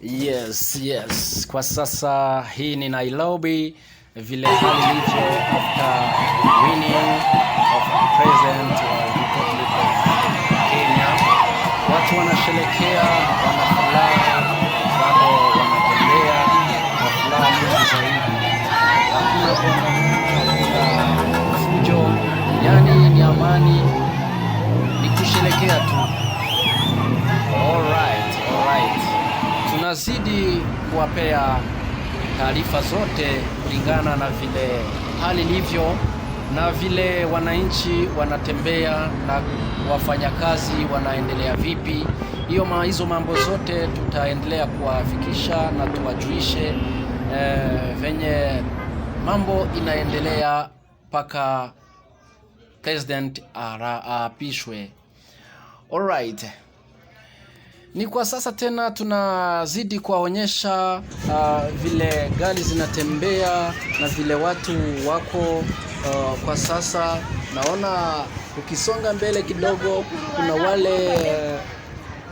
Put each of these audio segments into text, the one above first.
Yes. Kwa sasa hii ni Nairobi, vile hali ilivyo after winning of president wa Republic of Kenya. Watu wanasherekea, wanafuraha, bado wanatembea na furaha nyingi zaidi. Hakuna fujo, yani ni amani, ni kusherekea tu. Alright. Tunazidi kuwapea taarifa zote kulingana na vile hali ilivyo na vile wananchi wanatembea na wafanyakazi wanaendelea vipi. Hizo mambo zote tutaendelea kuwafikisha na tuwajuishe venye mambo inaendelea mpaka president aapishwe. Alright. Ni kwa sasa tena tunazidi kuwaonyesha vile gari zinatembea na vile watu wako kwa sasa. Naona ukisonga mbele kidogo kuna wale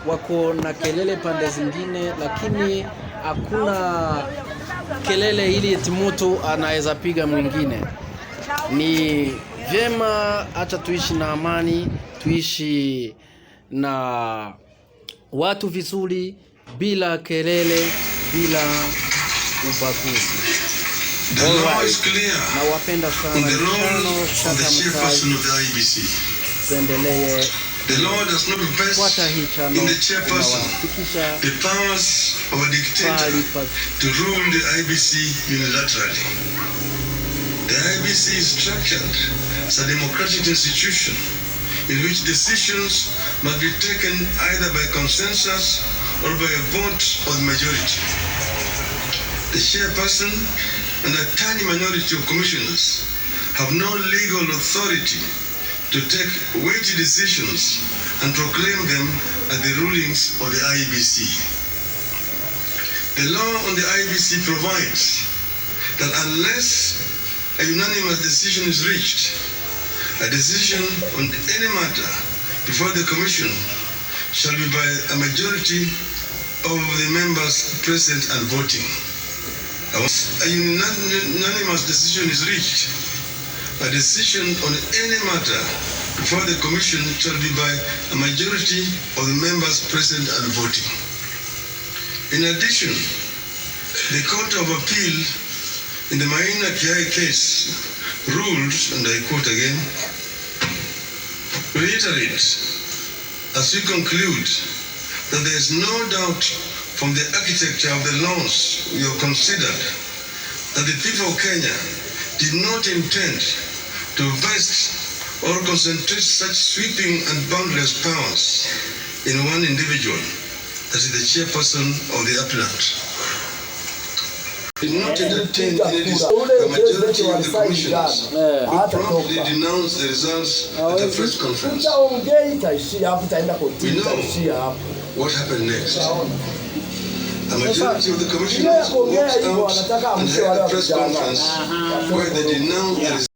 wako na kelele pande zingine, lakini hakuna kelele ili eti mtu anaweza piga mwingine. Ni vyema acha tuishi na amani, tuishi na watu vizuri, bila kelele, bila ubaguzi. Na wapenda sana tuendelee kufuata hii channel inawafikisha the powers of a dictator to rule the IBC unilaterally. The IBC is structured as a democratic institution in which decisions must be taken either by consensus or by a vote of the majority. The chairperson and a tiny minority of commissioners have no legal authority to take weighty decisions and proclaim them as the rulings of the IBC. The law on the IBC provides that unless a unanimous decision is reached, a decision on any matter before the Commission shall be by a majority of the members present and voting. Once a unanimous decision is reached, a decision on any matter before the Commission shall be by a majority of the members present and voting. In addition, the Court of Appeal in the Maina Kiai case rules, and I quote again, reiterate, as we conclude, that there is no doubt from the architecture of the laws we have considered that the people of Kenya did not intend to vest or concentrate such sweeping and boundless powers in one individual, that is the chairperson of the appellant. Did not entertain the majority of the commissioners who promptly denounced the results at a press conference. We know what happened next. A majority of the commissioners walked out and held a press conference where they denounced the results.